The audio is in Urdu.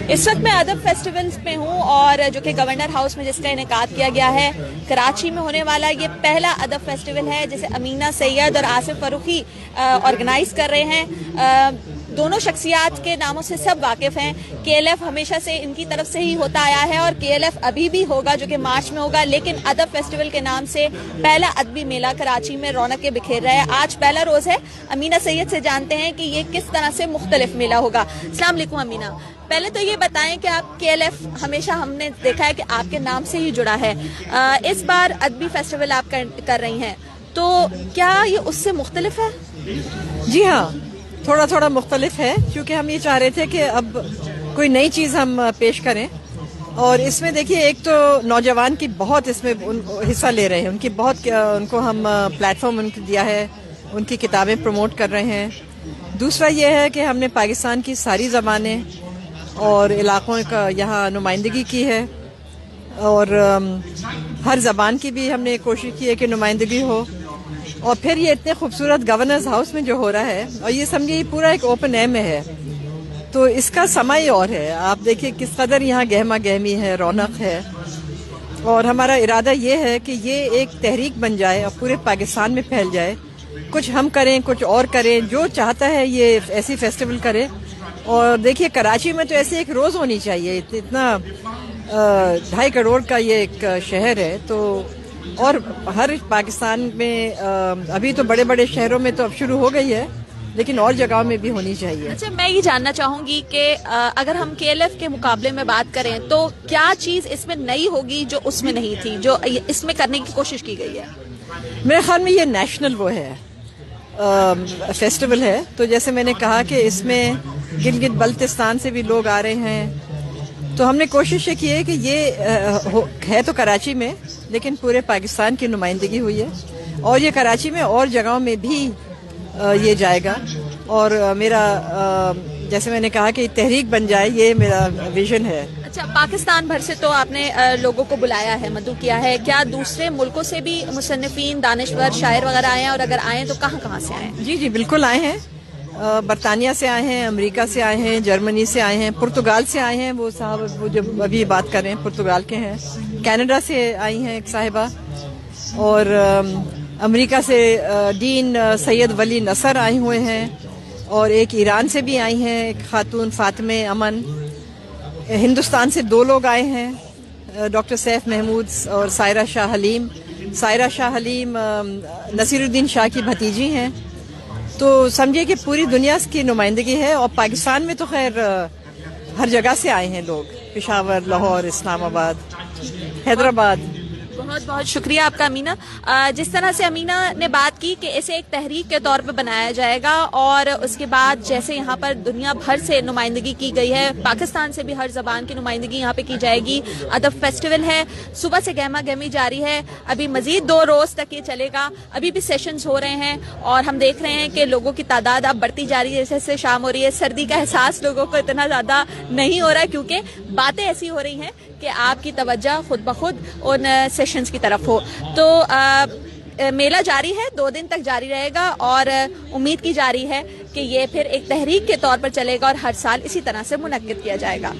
اس وقت میں ادب فیسٹیولز میں ہوں اور جو کہ گورنر ہاؤس میں جس کا انعقاد کیا گیا ہے کراچی میں ہونے والا یہ پہلا ادب فیسٹیول ہے جسے امینہ سید اور آصف فروخی آرگنائز کر رہے ہیں. دونوں شخصیات کے ناموں سے سب واقف ہیں. KLF ہمیشہ سے ان کی طرف سے ہی ہوتا آیا ہے اور KLF ابھی بھی ہوگا جو کہ مارچ میں ہوگا, لیکن ادب فیسٹیول کے نام سے پہلا ادبی میلہ کراچی میں رونقیں بکھیر رہا ہے. آج پہلا روز ہے. امینہ سید سے جانتے ہیں کہ یہ کس طرح سے مختلف میلہ ہوگا. السلام علیکم امینہ, پہلے تو یہ بتائیں کہ آپ KLF ہمیشہ ہم نے دیکھا ہے کہ آپ کے نام سے ہی جڑا ہے, اس بار ادبی فیسٹیول آپ کر رہی ہیں تو کیا یہ اس سے مختلف ہے؟ جی ہاں, تھوڑا تھوڑا مختلف ہے کیونکہ ہم یہ چاہ رہے تھے کہ اب کوئی نئی چیز ہم پیش کریں. اور اس میں دیکھیے ایک تو نوجوان کی بہت اس میں حصہ لے رہے ہیں, ان کی بہت ان کو ہم پلیٹ فارم ان کو دیا ہے, ان کی کتابیں پروموٹ کر رہے ہیں. دوسرا یہ ہے کہ ہم نے پاکستان کی ساری زبانیں اور علاقوں کا یہاں نمائندگی کی ہے اور ہر زبان کی بھی ہم نے کوشش کی ہے کہ نمائندگی ہو. اور پھر یہ اتنے خوبصورت گورنرز ہاؤس میں جو ہو رہا ہے, اور یہ سمجھے یہ پورا ایک اوپن ایر میں ہے, تو اس کا سما ہی اور ہے. آپ دیکھیں کس قدر یہاں گہما گہمی ہے, رونق ہے. اور ہمارا ارادہ یہ ہے کہ یہ ایک تحریک بن جائے اور پورے پاکستان میں پھیل جائے. کچھ ہم کریں, کچھ اور کریں, جو چاہتا ہے یہ ایسی فیسٹیول کرے. اور دیکھیے کراچی میں تو ایسے ایک روز ہونی چاہیے, اتنا 2.5 کروڑ کا یہ ایک شہر ہے, تو اور ہر پاکستان میں ابھی تو بڑے بڑے شہروں میں تو اب شروع ہو گئی ہے, لیکن اور جگہوں میں بھی ہونی چاہیے. اچھا, میں یہ جاننا چاہوں گی کہ اگر ہم KLF کے مقابلے میں بات کریں تو کیا چیز اس میں نئی ہوگی جو اس میں نہیں تھی, جو اس میں کرنے کی کوشش کی گئی ہے؟ میرے خیال میں یہ نیشنل وہ ہے فیسٹیول ہے. تو جیسے میں نے کہا کہ اس میں گلگت بلتستان سے بھی لوگ آ رہے ہیں, تو ہم نے کوشش یہ کی ہے کہ یہ ہے تو کراچی میں, لیکن پورے پاکستان کی نمائندگی ہوئی ہے. اور یہ کراچی میں اور جگہوں میں بھی یہ جائے گا. اور میرا جیسے میں نے کہا کہ تحریک بن جائے, یہ میرا ویژن ہے. اچھا, پاکستان بھر سے تو آپ نے لوگوں کو بلایا ہے, مدعو کیا ہے, کیا دوسرے ملکوں سے بھی مصنفین, دانشور, شاعر وغیرہ آئے ہیں, اور اگر آئے ہیں تو کہاں کہاں سے آئے ہیں؟ جی بالکل آئے ہیں. برطانیہ سے آئے ہیں, امریکہ سے آئے ہیں, جرمنی سے آئے ہیں, پرتگال سے آئے ہیں. وہ صاحب وہ جو ابھی بات کر رہے ہیں پرتگال کے ہیں. کینیڈا سے آئی ہیں ایک صاحبہ, اور امریکہ سے ڈین سید ولی نصر آئے ہوئے ہیں, اور ایک ایران سے بھی آئی ہیں, ایک خاتون فاطمہ امن. ہندوستان سے 2 لوگ آئے ہیں, ڈاکٹر سیف محمود اور سائرہ شاہ حلیم. سائرہ شاہ حلیم نصیر الدین شاہ کی بھتیجی ہیں. تو سمجھے کہ پوری دنیا کی نمائندگی ہے, اور پاکستان میں تو خیر ہر جگہ سے آئے ہیں لوگ, پشاور, لاہور, اسلام آباد, حیدرآباد. بہت بہت شکریہ آپ کا امینہ. جس طرح سے امینہ نے بات کی کہ اسے ایک تحریک کے طور پہ بنایا جائے گا, اور اس کے بعد جیسے یہاں پر دنیا بھر سے نمائندگی کی گئی ہے, پاکستان سے بھی ہر زبان کی نمائندگی یہاں پہ کی جائے گی. ادب فیسٹیول ہے, صبح سے گہما گہمی جاری ہے, ابھی مزید 2 روز تک یہ چلے گا. ابھی بھی سیشنز ہو رہے ہیں اور ہم دیکھ رہے ہیں کہ لوگوں کی تعداد اب بڑھتی جا رہی ہے جیسے جیسے شام ہو رہی ہے. سردی کا احساس لوگوں کو اتنا زیادہ نہیں ہو رہا ہے, کیونکہ باتیں ایسی ہو رہی ہیں کہ آپ کی توجہ خود بخود ان سیشنز کی طرف ہو. تو میلہ جاری ہے, 2 دن تک جاری رہے گا, اور امید کی جا رہی ہے کہ یہ پھر ایک تحریک کے طور پر چلے گا اور ہر سال اسی طرح سے منعقد کیا جائے گا.